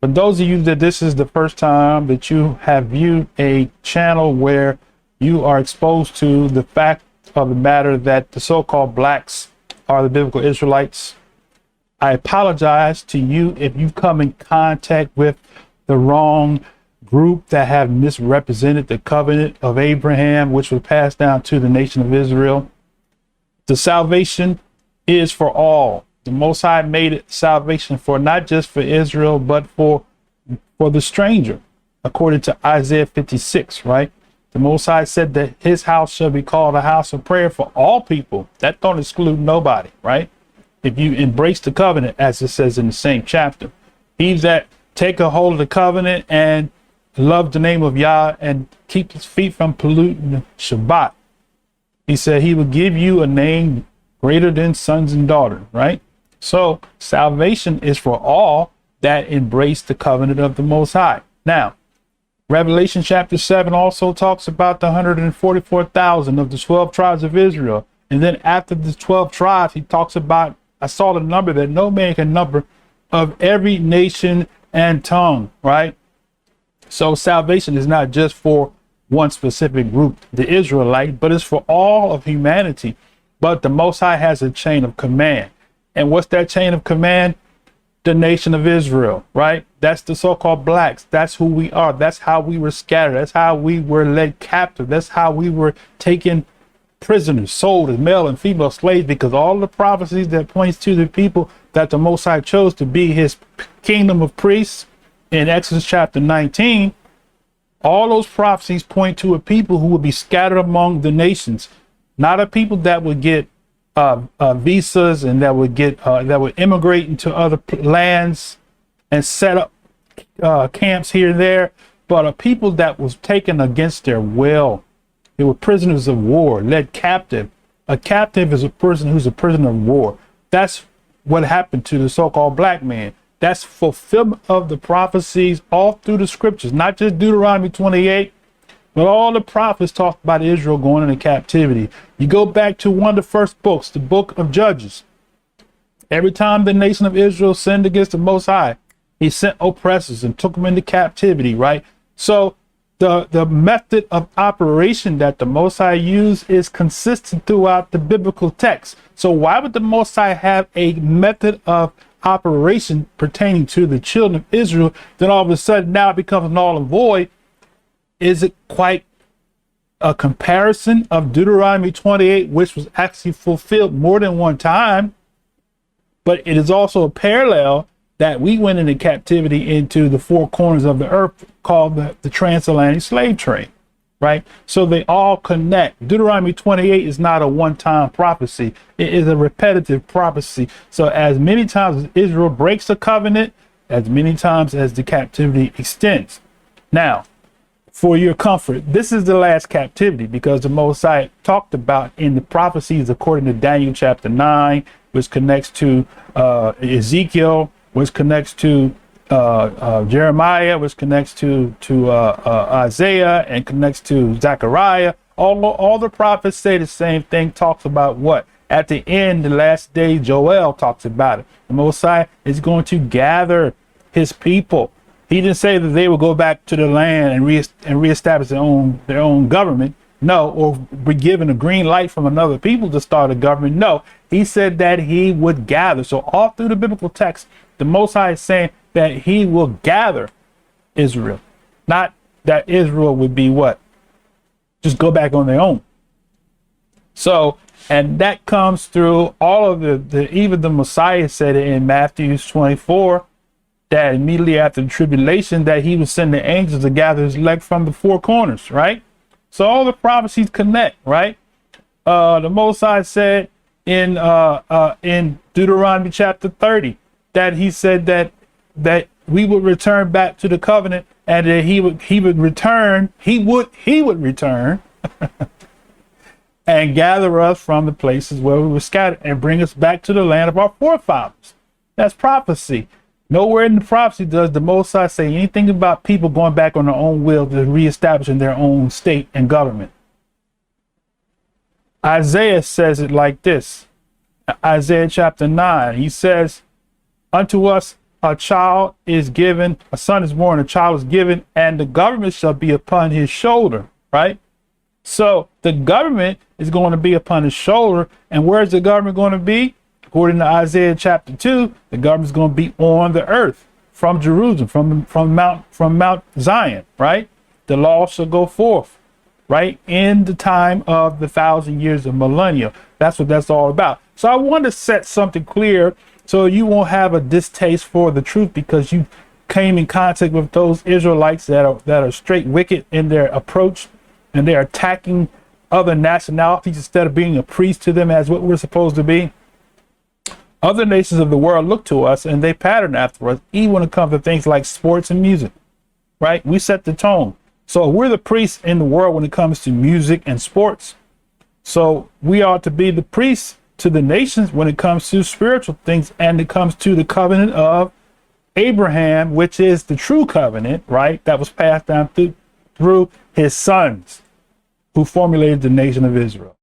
For those of you that this is the first time that you have viewed a channel where you are exposed to the fact of the matter that the so-called blacks are the biblical Israelites, I apologize to you if you've come in contact with the wrong group that have misrepresented the covenant of Abraham, which was passed down to the nation of Israel. The salvation is for all. The Most High made it salvation for not just for Israel, but for the stranger, according to Isaiah 56, right? The Most High said that his house shall be called a house of prayer for all people. That don't exclude nobody, right? If you embrace the covenant, as it says in the same chapter, he that take a hold of the covenant and love the name of Yah and keep his feet from polluting the Shabbat. He said he would give you a name greater than sons and daughters, right? So salvation is for all that embrace the covenant of the Most High. Now, Revelation chapter 7 also talks about the 144,000 of the 12 tribes of Israel. And then after the 12 tribes, he talks about, I saw the number that no man can number, of every nation and tongue, right? So salvation is not just for one specific group, the Israelite, but it's for all of humanity. But the Most High has a chain of command. And what's that chain of command? The nation of Israel, right? That's the so-called blacks. That's who we are. That's how we were scattered. That's how we were led captive. That's how we were taken prisoners, sold as male and female slaves, because all the prophecies that points to the people that the Most High chose to be his kingdom of priests in Exodus chapter 19, all those prophecies point to a people who would be scattered among the nations, not a people that would get visas and that would immigrate into other lands and set up camps here and there, but a people that was taken against their will. They were prisoners of war, led captive. A captive is a person who's a prisoner of war. That's what happened to the so-called black man. That's fulfillment of the prophecies all through the scriptures, not just Deuteronomy 28, but all the prophets talk about Israel going into captivity. You go back to one of the first books, the book of Judges. Every time the nation of Israel sinned against the Most High, he sent oppressors and took them into captivity, right? So the method of operation that the Most High used is consistent throughout the biblical text. So why would the Most High have a method of operation pertaining to the children of Israel, then all of a sudden now it becomes null and void? Is it quite a comparison of Deuteronomy 28, which was actually fulfilled more than one time? But it is also a parallel that we went into captivity into the four corners of the earth, called the transatlantic slave trade, right? So they all connect. Deuteronomy 28 is not a one-time prophecy. It is a repetitive prophecy. So as many times as Israel breaks the covenant, as many times as the captivity extends. Now, for your comfort, this is the last captivity, because the Most High talked about in the prophecies according to Daniel chapter 9, which connects to Ezekiel, which connects to Jeremiah, which connects to Isaiah, and connects to Zechariah. All the prophets say the same thing, talks about what? At the end, the last day, Joel talks about it. The Most High is going to gather his people. He didn't say that they will go back to the land and reestablish their own government. No, or be given a green light from another people to start a government. No, he said that he would gather. So all through the biblical text, the Most High is saying that he will gather Israel, not that Israel would be what? Just go back on their own. So, and that comes through all of even the Messiah said it in Matthew 24, that immediately after the tribulation that he would send the angels to gather his elect from the four corners, right? So all the prophecies connect, right? The Most High said in Deuteronomy chapter 30 that he said that we would return back to the covenant, and that he would return and gather us from the places where we were scattered and bring us back to the land of our forefathers. That's prophecy. Nowhere in the prophecy does the Most High say anything about people going back on their own will to reestablishing their own state and government. Isaiah says it like this. Isaiah chapter 9, he says, unto us a child is given, a son is born, a child is given, and the government shall be upon his shoulder, right? So the government is going to be upon his shoulder. And where's the government going to be? According to Isaiah chapter 2, the government is going to be on the earth from Jerusalem, from Mount Zion, right? The law shall go forth, right? In the time of the 1,000 years of millennium. That's what that's all about. So I want to set something clear so you won't have a distaste for the truth, because you came in contact with those Israelites that are straight wicked in their approach, and they're attacking other nationalities instead of being a priest to them as what we're supposed to be. Other nations of the world look to us and they pattern after us, even when it comes to things like sports and music, right? We set the tone. So we're the priests in the world when it comes to music and sports. So we are to be the priests to the nations when it comes to spiritual things, and it comes to the covenant of Abraham, which is the true covenant, right? That was passed down through his sons who formulated the nation of Israel.